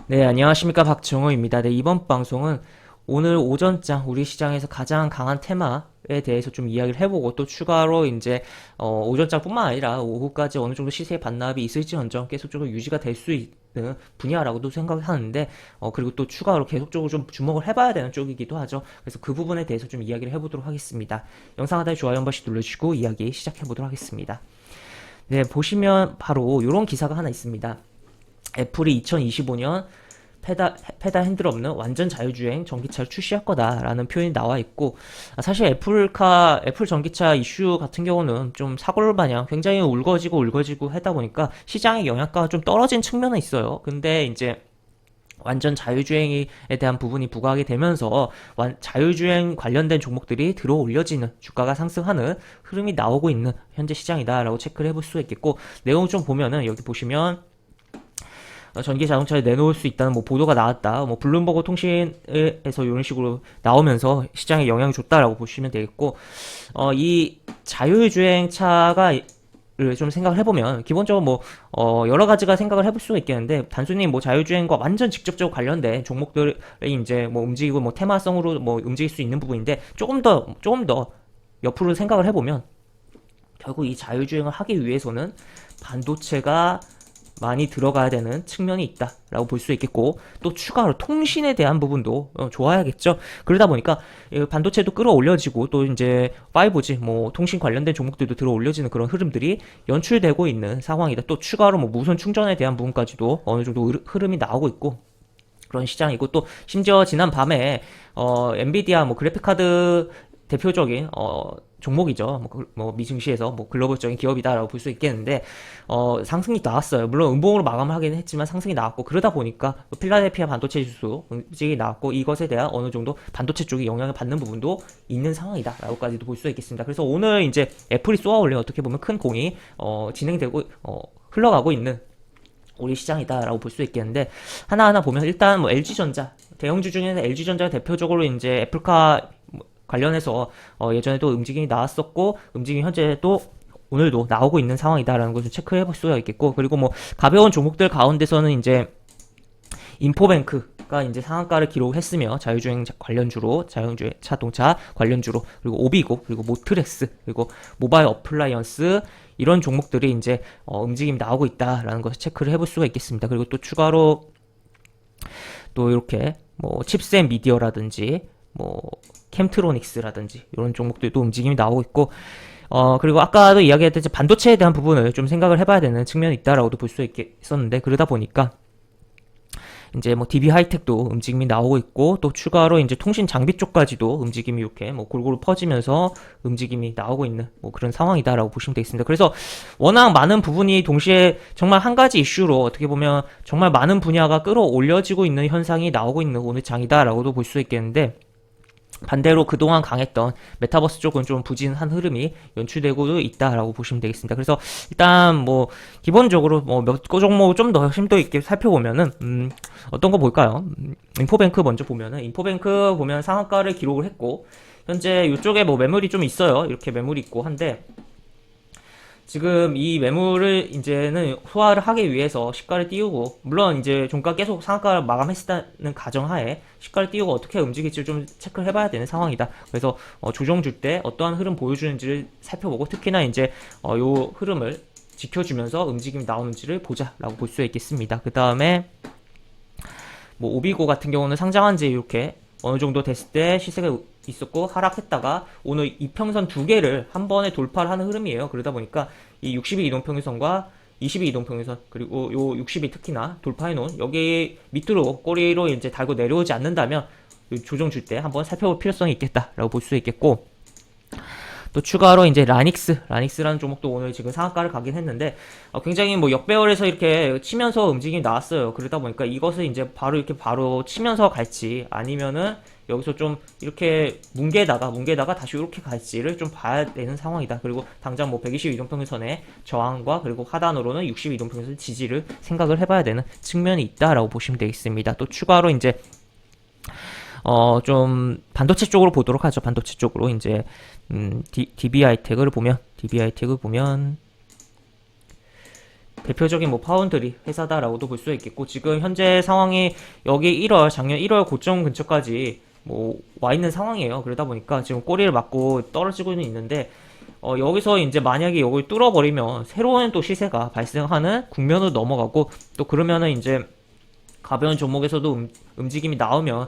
네, 안녕하십니까. 박정호입니다. 네, 이번 방송은 오늘 오전장 우리 시장에서 가장 강한 테마에 대해서 좀 이야기를 해보고 또 추가로 이제 오전장뿐만 아니라 오후까지 어느 정도 시세의 반납이 있을지언정 계속적으로 유지가 될 수 있는 분야라고도 생각을 하는데 그리고 또 추가로 계속적으로 좀 주목을 해봐야 되는 쪽이기도 하죠. 그래서 그 부분에 대해서 좀 이야기를 해보도록 하겠습니다. 영상 하단에 좋아요 한 번씩 눌러주시고 이야기 시작해보도록 하겠습니다. 네, 보시면 바로 이런 기사가 하나 있습니다. 애플이 2025년 페달 핸들 없는 완전 자율주행 전기차를 출시할 거다라는 표현이 나와 있고, 사실 애플 전기차 이슈 같은 경우는 좀 사골 마냥 굉장히 울거지고 하다 보니까 시장의 영향가가 좀 떨어진 측면은 있어요. 근데 이제 완전 자율주행에 대한 부분이 부각이 되면서 자율주행 관련된 종목들이 들어 올려지는, 주가가 상승하는 흐름이 나오고 있는 현재 시장이다라고 체크를 해볼 수 있겠고, 내용 좀 보면은 여기 보시면 전기 자동차를 내놓을 수 있다는 뭐 보도가 나왔다. 뭐 블룸버그 통신에서 이런 식으로 나오면서 시장에 영향을 줬다라고 보시면 되겠고, 이 자율주행차가 좀 생각을 해보면 기본적으로 뭐 여러 가지가 생각을 해볼 수가 있겠는데, 단순히 뭐 자율주행과 완전 직접적으로 관련된 종목들이 이제 뭐 움직이고 뭐 테마성으로 뭐 움직일 수 있는 부분인데, 조금 더 옆으로 생각을 해보면 결국 이 자율주행을 하기 위해서는 반도체가 많이 들어가야 되는 측면이 있다라고 볼 수 있겠고, 또 추가로 통신에 대한 부분도 좋아야겠죠. 그러다 보니까 반도체도 끌어올려지고 또 이제 5G 뭐 통신 관련된 종목들도 들어올려지는 그런 흐름들이 연출되고 있는 상황이다. 또 추가로 뭐 무선 충전에 대한 부분까지도 어느 정도 흐름이 나오고 있고 그런 시장이고, 또 심지어 지난 밤에 엔비디아 뭐 그래픽카드 대표적인 종목이죠. 뭐 미증시에서 뭐 글로벌적인 기업이다라고 볼 수 있겠는데, 상승이 나왔어요. 물론 음봉으로 마감을 하긴 했지만 상승이 나왔고, 그러다 보니까 필라델피아 반도체 지수 움직이 나왔고, 이것에 대한 어느 정도 반도체 쪽이 영향을 받는 부분도 있는 상황이다라고까지도 볼 수 있겠습니다. 그래서 오늘 이제 애플이 쏘아 올린 어떻게 보면 큰 공이 진행되고 흘러가고 있는 우리 시장이다라고 볼 수 있겠는데, 하나하나 보면 일단 뭐 LG전자 대형주 중에는 LG전자가 대표적으로 이제 애플카 관련해서 예전에도 움직임이 나왔었고, 움직임이 현재 또 오늘도 나오고 있는 상황이다라는 것을 체크해 볼 수가 있겠고, 그리고 뭐 가벼운 종목들 가운데서는 이제 인포뱅크가 이제 상한가를 기록했으며, 자율주행 관련주로, 자율주행 자동차 관련주로, 그리고 오비고, 그리고 모트렉스, 그리고 모바일 어플라이언스, 이런 종목들이 이제 움직임이 나오고 있다라는 것을 체크를 해볼 수가 있겠습니다. 그리고 또 추가로 또 이렇게 뭐 칩셋 미디어라든지 뭐 캠트로닉스라든지 이런 종목들도 움직임이 나오고 있고, 그리고 아까도 이야기했듯이 반도체에 대한 부분을 좀 생각을 해봐야 되는 측면이 있다라고도 볼 수 있었는데, 그러다 보니까 이제 뭐 DB 하이텍도 움직임이 나오고 있고, 또 추가로 이제 통신 장비 쪽까지도 움직임이 이렇게 뭐 골고루 퍼지면서 움직임이 나오고 있는 뭐 그런 상황이다라고 보시면 되겠습니다. 그래서 워낙 많은 부분이 동시에 정말 한 가지 이슈로 어떻게 보면 정말 많은 분야가 끌어올려지고 있는 현상이 나오고 있는 오늘 장이다라고도 볼 수 있겠는데, 반대로 그동안 강했던 메타버스 쪽은 좀 부진한 흐름이 연출되고 있다라고 보시면 되겠습니다. 그래서 일단 뭐 기본적으로 뭐 몇 종목 좀 더 심도 있게 살펴보면은 어떤 거 볼까요? 인포뱅크 먼저 보면은, 인포뱅크 보면 상한가를 기록을 했고, 현재 이쪽에 뭐 매물이 좀 있어요. 이렇게 매물이 있고 한데, 지금 이 매물을 이제는 소화를 하기 위해서 시가를 띄우고, 물론 이제 종가 계속 상한가를 마감했다는 가정하에 시가를 띄우고 어떻게 움직일지 좀 체크를 해봐야 되는 상황이다. 그래서 조정 줄 때 어떠한 흐름 보여주는지를 살펴보고, 특히나 이제 요 흐름을 지켜주면서 움직임이 나오는지를 보자라고 볼 수 있겠습니다. 그 다음에 뭐 오비고 같은 경우는 상장한 지 이렇게 어느 정도 됐을 때 시세가 있었고 하락했다가 오늘 이평선 두 개를 한 번에 돌파를 하는 흐름이에요. 그러다 보니까 이 60일 이동평균선과 22 이동평균선, 그리고 요 60이 특히나 돌파해놓은 여기 밑으로 꼬리로 이제 달고 내려오지 않는다면 조정 줄 때 한번 살펴볼 필요성이 있겠다라고 볼 수 있겠고, 또 추가로 이제 라닉스라는 종목도 오늘 지금 상한가를 가긴 했는데, 굉장히 뭐 역배열에서 이렇게 치면서 움직임이 나왔어요. 그러다 보니까 이것을 이제 바로 이렇게 바로 치면서 갈지, 아니면은 여기서 좀 이렇게 뭉개다가 다시 이렇게 갈지를 좀 봐야 되는 상황이다. 그리고 당장 뭐 120 이동평균선의 저항과 그리고 하단으로는 60 이동평균선 지지를 생각을 해봐야 되는 측면이 있다라고 보시면 되겠습니다. 또 추가로 이제 좀 반도체 쪽으로 보도록 하죠. 반도체 쪽으로 이제 DB하이텍을 보면 대표적인 뭐 파운드리 회사다라고도 볼 수 있겠고, 지금 현재 상황이 여기 1월, 작년 1월 고점 근처까지 뭐 와 있는 상황이에요. 그러다 보니까 지금 꼬리를 맞고 떨어지고는 있는데, 여기서 이제 만약에 이걸 뚫어버리면 새로운 또 시세가 발생하는 국면으로 넘어가고, 또 그러면은 이제 가벼운 종목에서도 움직임이 나오면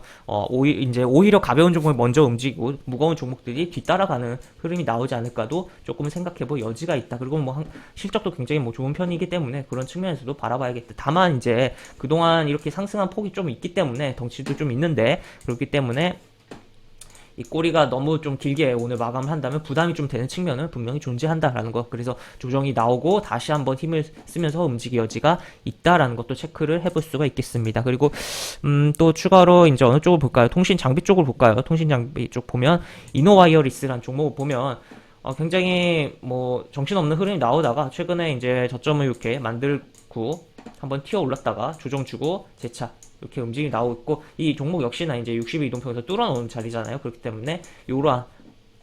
이제 오히려 가벼운 종목이 먼저 움직이고 무거운 종목들이 뒤따라가는 흐름이 나오지 않을까도 조금 생각해볼 여지가 있다. 그리고 뭐 실적도 굉장히 뭐 좋은 편이기 때문에 그런 측면에서도 바라봐야겠다. 다만 이제 그동안 이렇게 상승한 폭이 좀 있기 때문에 덩치도 좀 있는데, 그렇기 때문에 이 꼬리가 너무 좀 길게 오늘 마감을 한다면 부담이 좀 되는 측면은 분명히 존재한다라는 거. 그래서 조정이 나오고 다시 한번 힘을 쓰면서 움직일 여지가 있다라는 것도 체크를 해볼 수가 있겠습니다. 그리고 또 추가로 이제 어느 쪽을 볼까요? 통신 장비 쪽을 볼까요? 통신 장비 쪽 보면 이노와이어리스라는 종목을 보면 굉장히 뭐 정신없는 흐름이 나오다가 최근에 이제 저점을 이렇게 만들고 한번 튀어 올랐다가 조정 주고 재차 이렇게 움직임이 나오고 있고, 이 종목 역시나 이제 60일 이동평에서 뚫어놓은 자리잖아요. 그렇기 때문에 이러한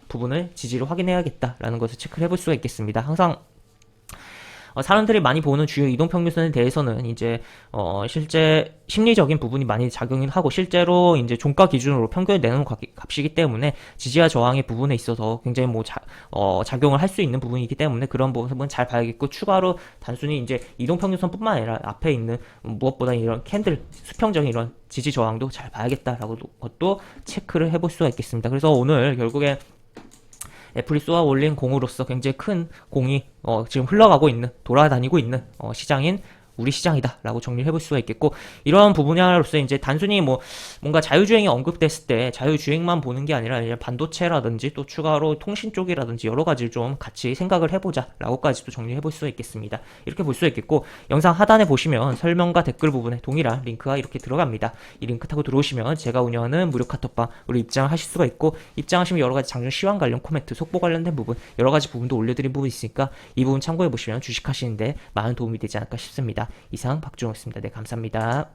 부분을 지지를 확인해야겠다라는 것을 체크를 해볼 수가 있겠습니다. 항상 사람들이 많이 보는 주요 이동평균선에 대해서는 이제 실제 심리적인 부분이 많이 작용을 하고, 실제로 이제 종가 기준으로 평균을 내는 값이기 때문에 지지와 저항의 부분에 있어서 굉장히 뭐 작용을 할 수 있는 부분이기 때문에 그런 부분은 잘 봐야겠고, 추가로 단순히 이제 이동평균선뿐만 아니라 앞에 있는 무엇보다 이런 캔들 수평적인 이런 지지 저항도 잘 봐야겠다라고 것도 체크를 해볼 수가 있겠습니다. 그래서 오늘 결국에 애플이 쏘아 올린 공으로서 굉장히 큰 공이 지금 흘러가고 있는, 돌아다니고 있는 시장인 우리 시장이다 라고 정리를 해볼 수가 있겠고, 이런 부분으로서 이제 단순히 뭐 뭔가 자유주행이 언급됐을 때 자유주행만 보는 게 아니라 이제 반도체라든지 또 추가로 통신 쪽이라든지 여러 가지를 좀 같이 생각을 해보자 라고까지도 정리해볼 수가 있겠습니다. 이렇게 볼 수 있겠고, 영상 하단에 보시면 설명과 댓글 부분에 동일한 링크가 이렇게 들어갑니다. 이 링크 타고 들어오시면 제가 운영하는 무료 카톡방으로 입장을 하실 수가 있고, 입장하시면 여러 가지 장중 시황 관련 코멘트, 속보 관련된 부분, 여러 가지 부분도 올려드린 부분이 있으니까 이 부분 참고해 보시면 주식하시는데 많은 도움이 되지 않을까 싶습니다. 이상 박주영이었습니다. 네, 감사합니다.